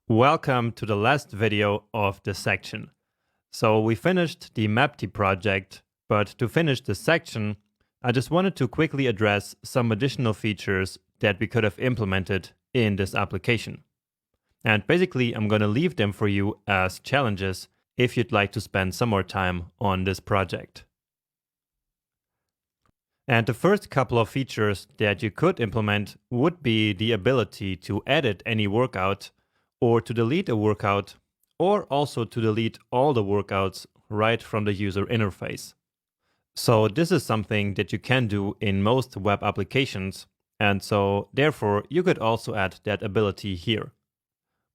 Welcome to the last video of this section. So we finished the Mapty project, but to finish this section, I just wanted to quickly address some additional features that we could have implemented in this application. And basically, I'm going to leave them for you as challenges if you'd like to spend some more time on this project. And the first couple of features that you could implement would be the ability to edit any workout, or to delete a workout, or also to delete all the workouts right from the user interface. So this is something that you can do in most web applications, and so therefore you could also add that ability here.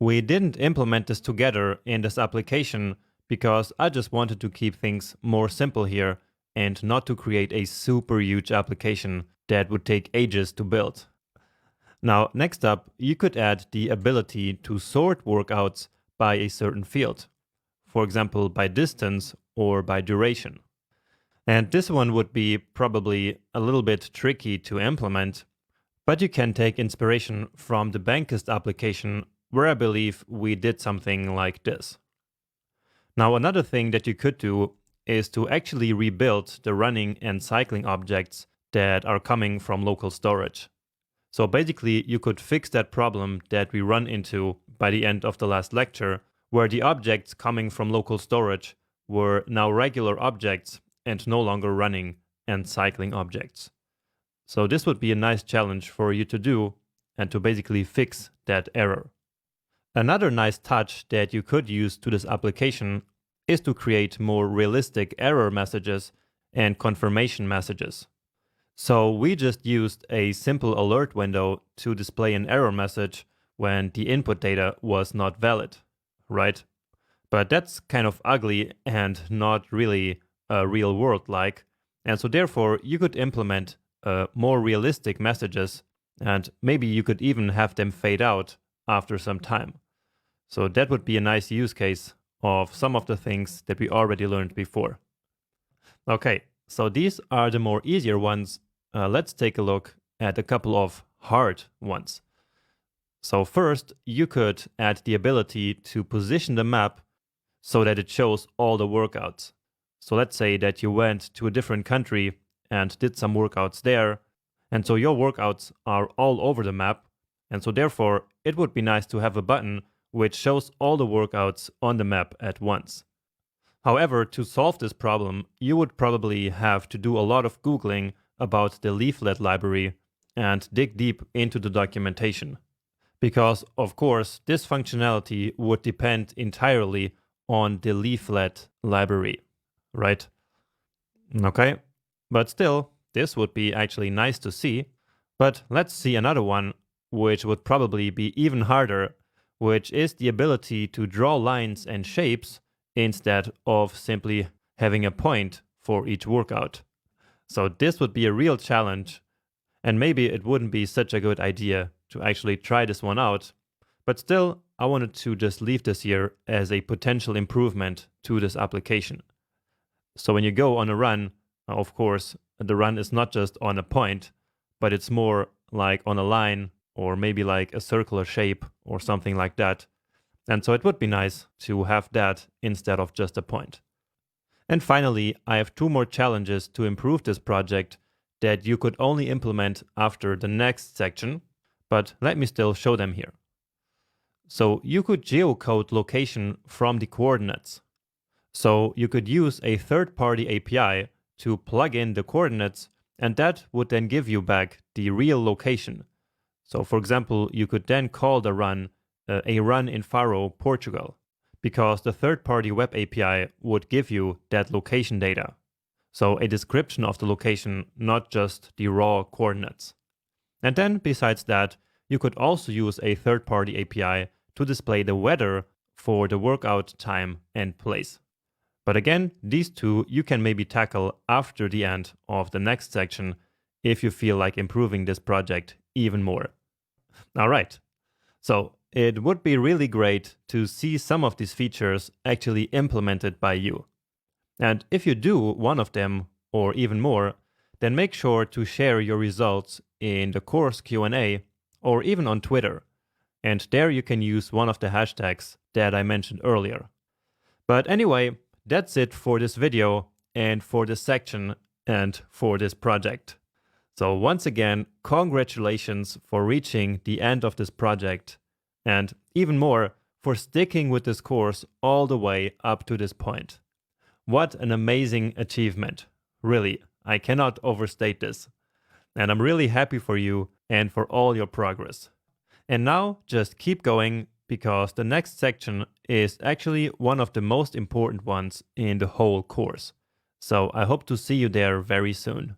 We didn't implement this together in this application because I just wanted to keep things more simple here and not to create a super huge application that would take ages to build. Now, next up, you could add the ability to sort workouts by a certain field, for example, by distance or by duration. And this one would be probably a little bit tricky to implement, but you can take inspiration from the Bankist application, where I believe we did something like this. Now, another thing that you could do is to actually rebuild the running and cycling objects that are coming from local storage. So basically, you could fix that problem that we run into by the end of the last lecture, where the objects coming from local storage were now regular objects and no longer running and cycling objects. So this would be a nice challenge for you to do and to basically fix that error. Another nice touch that you could use to this application is to create more realistic error messages and confirmation messages. So we just used a simple alert window to display an error message when the input data was not valid, right? But that's kind of ugly and not really real world like. And so therefore you could implement more realistic messages, and maybe you could even have them fade out after some time. So that would be a nice use case of some of the things that we already learned before. Okay, so these are the more easier ones. Let's take a look at a couple of hard ones. So first, you could add the ability to position the map so that it shows all the workouts. So let's say that you went to a different country and did some workouts there, and so your workouts are all over the map, and so therefore it would be nice to have a button which shows all the workouts on the map at once. However, to solve this problem, you would probably have to do a lot of Googling about the leaflet library and dig deep into the documentation. Because, of course, this functionality would depend entirely on the leaflet library, right? Okay, but still, this would be actually nice to see. But let's see another one, which would probably be even harder, which is the ability to draw lines and shapes instead of simply having a point for each workout. So this would be a real challenge, and maybe it wouldn't be such a good idea to actually try this one out, but still I wanted to just leave this here as a potential improvement to this application. So when you go on a run, of course, the run is not just on a point, but it's more like on a line or maybe like a circular shape or something like that. And so it would be nice to have that instead of just a point. And finally, I have two more challenges to improve this project that you could only implement after the next section, but let me still show them here. So you could geocode location from the coordinates. So you could use a third-party API to plug in the coordinates, and that would then give you back the real location. So for example, you could then call the run a run in Faro, Portugal, because the third-party web API would give you that location data. So a description of the location, not just the raw coordinates. And then besides that, you could also use a third-party API to display the weather for the workout time and place. But again, these two you can maybe tackle after the end of the next section if you feel like improving this project even more. All right, so it would be really great to see some of these features actually implemented by you. And if you do one of them or even more, then make sure to share your results in the course Q&A or even on Twitter. and there you can use one of the hashtags that I mentioned earlier. But anyway, that's it for this video and for this section and for this project. So once again, congratulations for reaching the end of this project, and even more, for sticking with this course all the way up to this point. What an amazing achievement. Really, I cannot overstate this. And I'm really happy for you and for all your progress. And now just keep going, because the next section is actually one of the most important ones in the whole course. So I hope to see you there very soon.